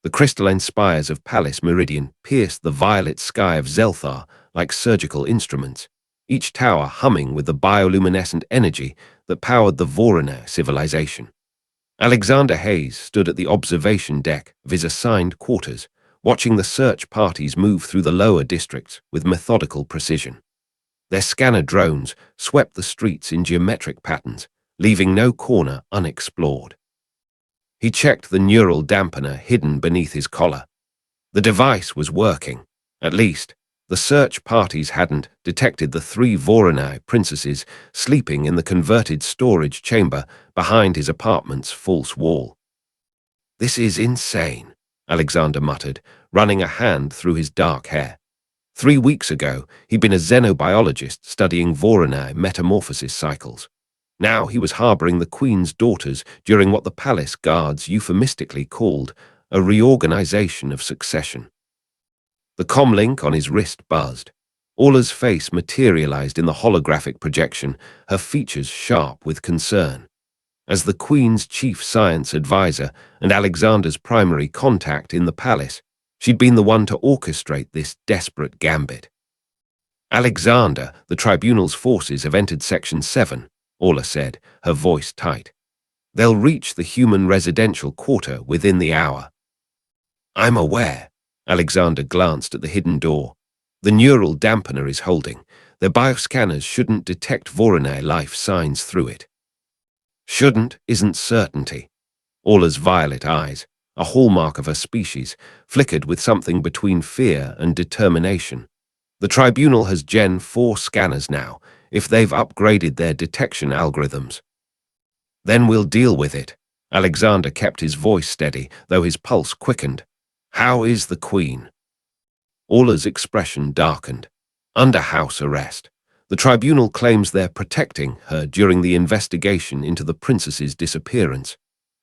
The crystalline spires of Pallas Meridian pierced the violet sky of Zelthar like surgical instruments, each tower humming with the bioluminescent energy that powered the Voronezh civilization. Alexander Hayes stood at the observation deck of his assigned quarters, watching the search parties move through the lower districts with methodical precision. Their scanner drones swept the streets in geometric patterns, leaving no corner unexplored. He checked the neural dampener hidden beneath his collar. The device was working. At least, the search parties hadn't detected the 3 Voronezh princesses sleeping in the converted storage chamber behind his apartment's false wall. "This is insane," Alexander muttered, running a hand through his dark hair. 3 weeks ago, he'd been a xenobiologist studying Voronezh metamorphosis cycles. Now he was harboring the Queen's daughters during what the palace guards euphemistically called a reorganization of succession. The comlink on his wrist buzzed. Orla's face materialized in the holographic projection, her features sharp with concern. As the Queen's chief science advisor and Alexander's primary contact in the palace, she'd been the one to orchestrate this desperate gambit. "Alexander, the Tribunal's forces have entered Section 7, Orla said, her voice tight. "They'll reach the human residential quarter within the hour." "I'm aware." Alexander glanced at the hidden door. "The neural dampener is holding. Their bioscanners shouldn't detect Voronezh life signs through it." "Shouldn't isn't certainty." Orla's violet eyes, a hallmark of her species, flickered with something between fear and determination. "The Tribunal has Gen 4 scanners now, if they've upgraded their detection algorithms." "Then we'll deal with it." Alexander kept his voice steady, though his pulse quickened. "How is the Queen?" Orla's expression darkened. "Under house arrest. The Tribunal claims they're protecting her during the investigation into the princess's disappearance.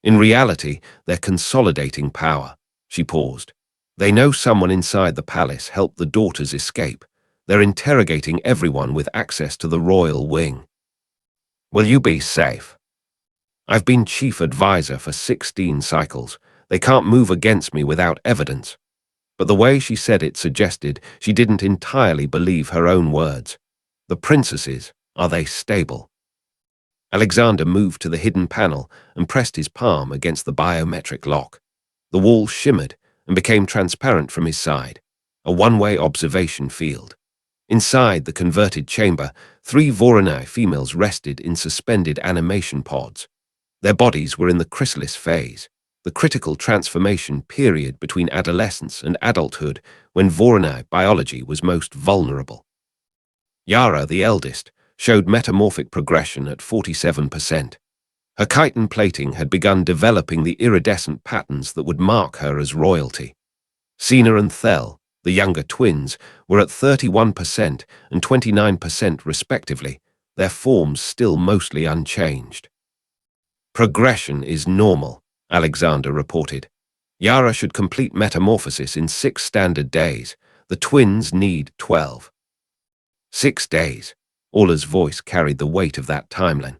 In reality, they're consolidating power." She paused. "They know someone inside the palace helped the daughters escape. They're interrogating everyone with access to the royal wing." "Will you be safe?" "I've been chief advisor for 16 cycles. They can't move against me without evidence." But the way she said it suggested she didn't entirely believe her own words. "The princesses, are they stable?" Alexander moved to the hidden panel and pressed his palm against the biometric lock. The wall shimmered and became transparent from his side, a one-way observation field. Inside the converted chamber, 3 Voronezh females rested in suspended animation pods. Their bodies were in the chrysalis phase, the critical transformation period between adolescence and adulthood when Voronezh biology was most vulnerable. Yara, the eldest, showed metamorphic progression at 47%. Her chitin plating had begun developing the iridescent patterns that would mark her as royalty. Sina and Thel, the younger twins, were at 31% and 29% respectively, their forms still mostly unchanged. "Progression is normal," Alexander reported. "Yara should complete metamorphosis in 6 standard days. The twins need 12. 6 days. Orla's voice carried the weight of that timeline.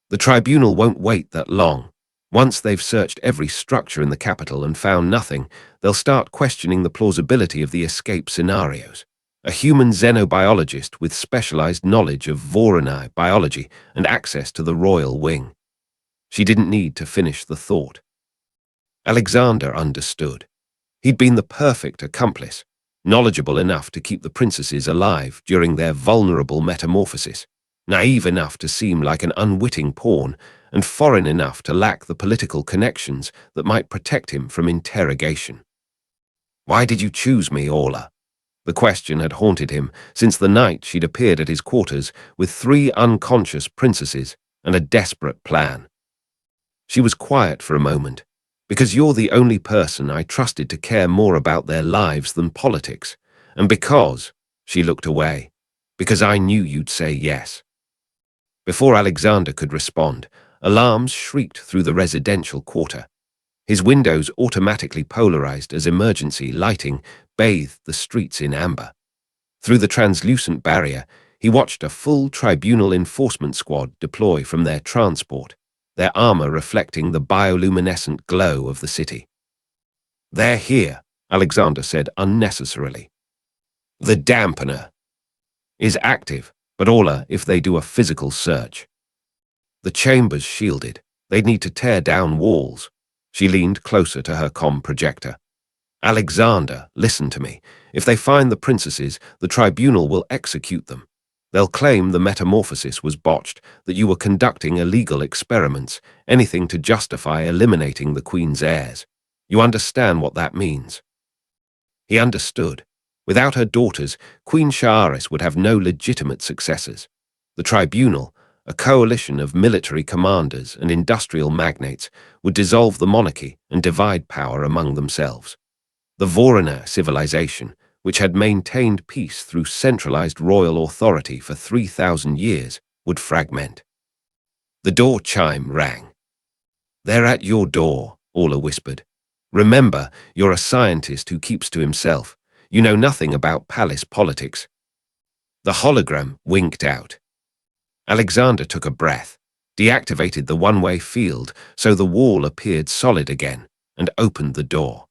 "The Tribunal won't wait that long. Once they've searched every structure in the capital and found nothing, they'll start questioning the plausibility of the escape scenarios. A human xenobiologist with specialized knowledge of Voronezh biology and access to the royal wing." She didn't need to finish the thought. Alexander understood. He'd been the perfect accomplice, knowledgeable enough to keep the princesses alive during their vulnerable metamorphosis, naive enough to seem like an unwitting pawn, and foreign enough to lack the political connections that might protect him from interrogation. "Why did you choose me, Orla?" The question had haunted him since the night she'd appeared at his quarters with 3 unconscious princesses and a desperate plan. She was quiet for a moment. "Because you're the only person I trusted to care more about their lives than politics, and because," she looked away, "because I knew you'd say yes." Before Alexander could respond, alarms shrieked through the residential quarter. His windows automatically polarized as emergency lighting bathed the streets in amber. Through the translucent barrier, he watched a full Tribunal enforcement squad deploy from their transport, their armor reflecting the bioluminescent glow of the city. They're here, Alexander said unnecessarily. The dampener is active, but only if they do a physical search. The chamber's shielded. They'd need to tear down walls. She leaned closer to her comm projector. Alexander, listen to me. If they find the princesses, the tribunal will execute them. They'll claim the metamorphosis was botched, that you were conducting illegal experiments, anything to justify eliminating the queen's heirs. You understand what that means? He understood. Without her daughters, Queen Sha'aris would have no legitimate successors. The tribunal, a coalition of military commanders and industrial magnates, would dissolve the monarchy and divide power among themselves. The Vorona civilization, which had maintained peace through centralized royal authority for 3,000 years, would fragment. The door chime rang. They're at your door, Orla whispered. Remember, you're a scientist who keeps to himself. You know nothing about palace politics. The hologram winked out. Alexander took a breath, deactivated the one-way field so the wall appeared solid again, and opened the door.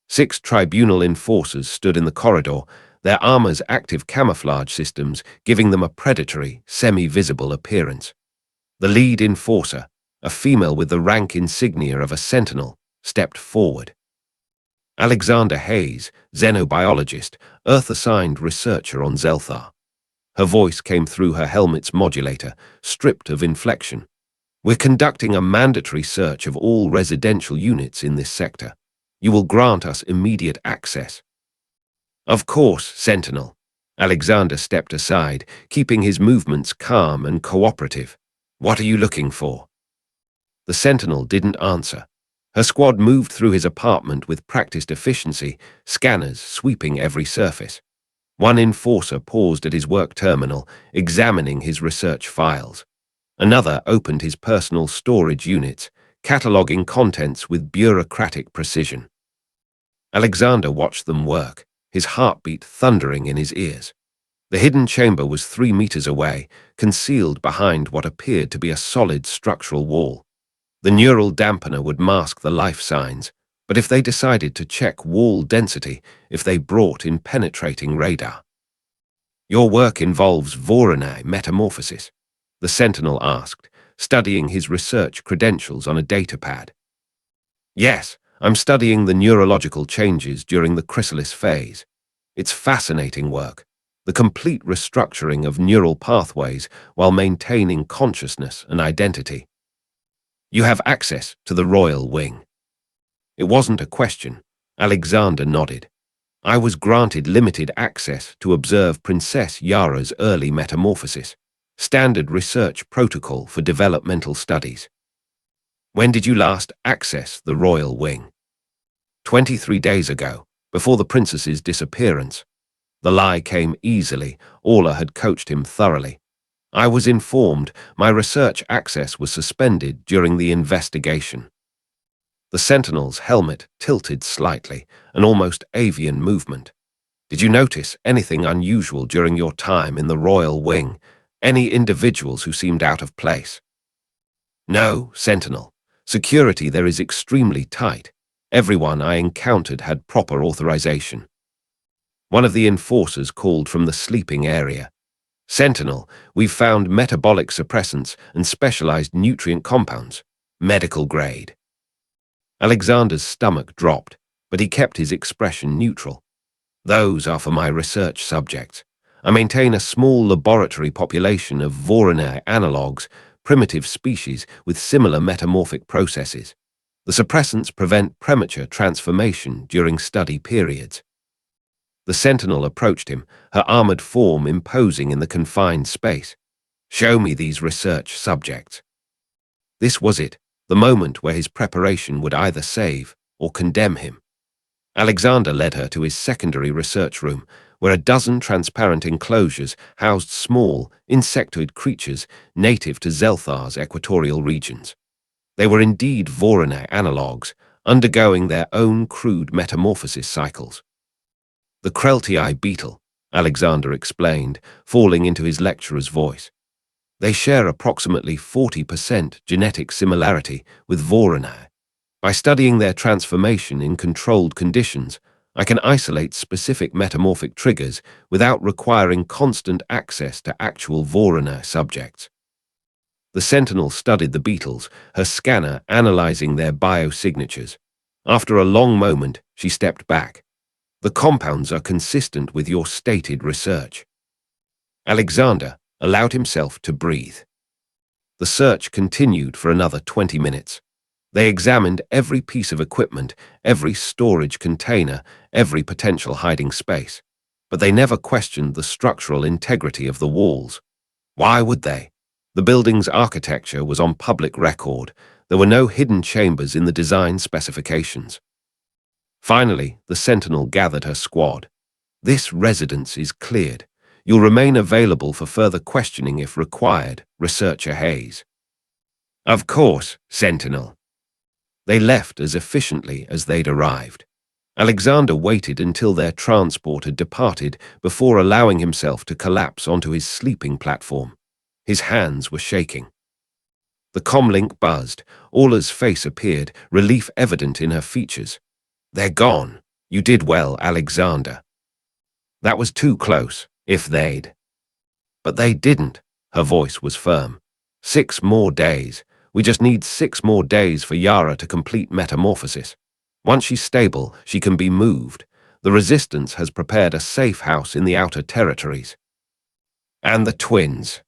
6 tribunal enforcers stood in the corridor, their armor's active camouflage systems giving them a predatory, semi-visible appearance. The lead enforcer, a female with the rank insignia of a sentinel, stepped forward. Alexander Hayes, xenobiologist, Earth-assigned researcher on Zelthar. Her voice came through her helmet's modulator, stripped of inflection. We're conducting a mandatory search of all residential units in this sector. You will grant us immediate access. Of course, Sentinel. Alexander stepped aside, keeping his movements calm and cooperative. What are you looking for? The Sentinel didn't answer. Her squad moved through his apartment with practiced efficiency, scanners sweeping every surface. One enforcer paused at his work terminal, examining his research files. Another opened his personal storage units, cataloging contents with bureaucratic precision. Alexander watched them work, his heartbeat thundering in his ears. The hidden chamber was 3 meters away, concealed behind what appeared to be a solid structural wall. The neural dampener would mask the life signs, but if they decided to check wall density, if they brought in penetrating radar. Your work involves Voronai metamorphosis, the Sentinel asked, studying his research credentials on a datapad. Yes, I'm studying the neurological changes during the chrysalis phase. It's fascinating work, the complete restructuring of neural pathways while maintaining consciousness and identity. You have access to the royal wing. It wasn't a question. Alexander nodded. I was granted limited access to observe Princess Yara's early metamorphosis, standard research protocol for developmental studies. When did you last access the royal wing? 23 days ago, before the princess's disappearance. The lie came easily. Orla had coached him thoroughly. I was informed my research access was suspended during the investigation. The Sentinel's helmet tilted slightly, an almost avian movement. Did you notice anything unusual during your time in the royal wing? Any individuals who seemed out of place? No, Sentinel. Security there is extremely tight. Everyone I encountered had proper authorization. One of the enforcers called from the sleeping area. Sentinel, we've found metabolic suppressants and specialized nutrient compounds. Medical grade. Alexander's stomach dropped, but he kept his expression neutral. Those are for my research subjects. I maintain a small laboratory population of Voronai analogues, primitive species with similar metamorphic processes. The suppressants prevent premature transformation during study periods. The Sentinel approached him, her armored form imposing in the confined space. Show me these research subjects. This was it, the moment where his preparation would either save or condemn him. Alexander led her to his secondary research room, where a dozen transparent enclosures housed small, insectoid creatures native to Zelthar's equatorial regions. They were indeed Voronai analogues, undergoing their own crude metamorphosis cycles. The Kreltii beetle, Alexander explained, falling into his lecturer's voice. They share approximately 40% genetic similarity with Voronai. By studying their transformation in controlled conditions, I can isolate specific metamorphic triggers without requiring constant access to actual Vorona subjects. The Sentinel studied the beetles, her scanner analyzing their biosignatures. After a long moment, she stepped back. The compounds are consistent with your stated research. Alexander allowed himself to breathe. The search continued for another 20 minutes. They examined every piece of equipment, every storage container, every potential hiding space. But they never questioned the structural integrity of the walls. Why would they? The building's architecture was on public record. There were no hidden chambers in the design specifications. Finally, the Sentinel gathered her squad. This residence is cleared. You'll remain available for further questioning if required, Researcher Hayes. Of course, Sentinel. They left as efficiently as they'd arrived. Alexander waited until their transport had departed before allowing himself to collapse onto his sleeping platform. His hands were shaking. The comlink buzzed. Orla's face appeared, relief evident in her features. They're gone. You did well, Alexander. That was too close, if they'd. But they didn't. Her voice was firm. 6 more days. We just need 6 more days for Yara to complete metamorphosis. Once she's stable, she can be moved. The Resistance has prepared a safe house in the outer territories. And the twins.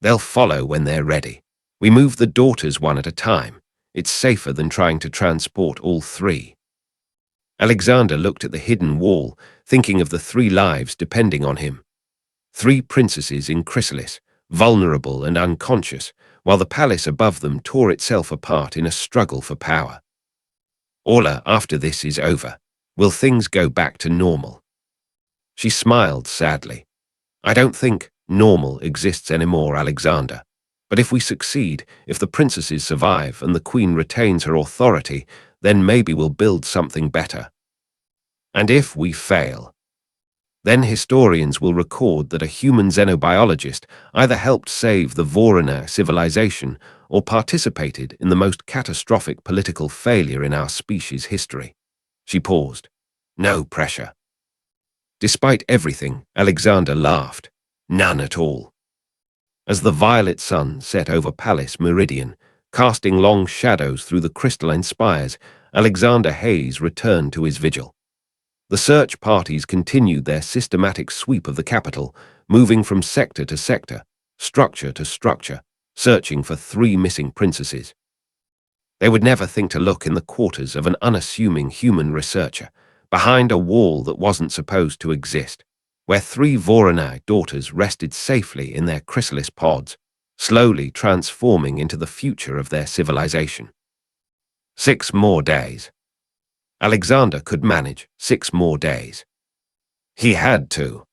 They'll follow when they're ready. We move the daughters one at a time. It's safer than trying to transport all 3. Alexander looked at the hidden wall, thinking of the 3 lives depending on him. 3 princesses in chrysalis, vulnerable and unconscious, while the palace above them tore itself apart in a struggle for power. Orla, after this is over, will things go back to normal? She smiled sadly. I don't think normal exists anymore, Alexander. But if we succeed, if the princesses survive and the queen retains her authority, then maybe we'll build something better. And if we fail, then historians will record that a human xenobiologist either helped save the Vorona civilization or participated in the most catastrophic political failure in our species' history. She paused. No pressure. Despite everything, Alexander laughed. None at all. As the violet sun set over Palace Meridian, casting long shadows through the crystalline spires, Alexander Hayes returned to his vigil. The search parties continued their systematic sweep of the capital, moving from sector to sector, structure to structure, searching for 3 missing princesses. They would never think to look in the quarters of an unassuming human researcher, behind a wall that wasn't supposed to exist, where 3 Voronoi daughters rested safely in their chrysalis pods, slowly transforming into the future of their civilization. 6 more days. Alexander could manage 6 more days. He had to.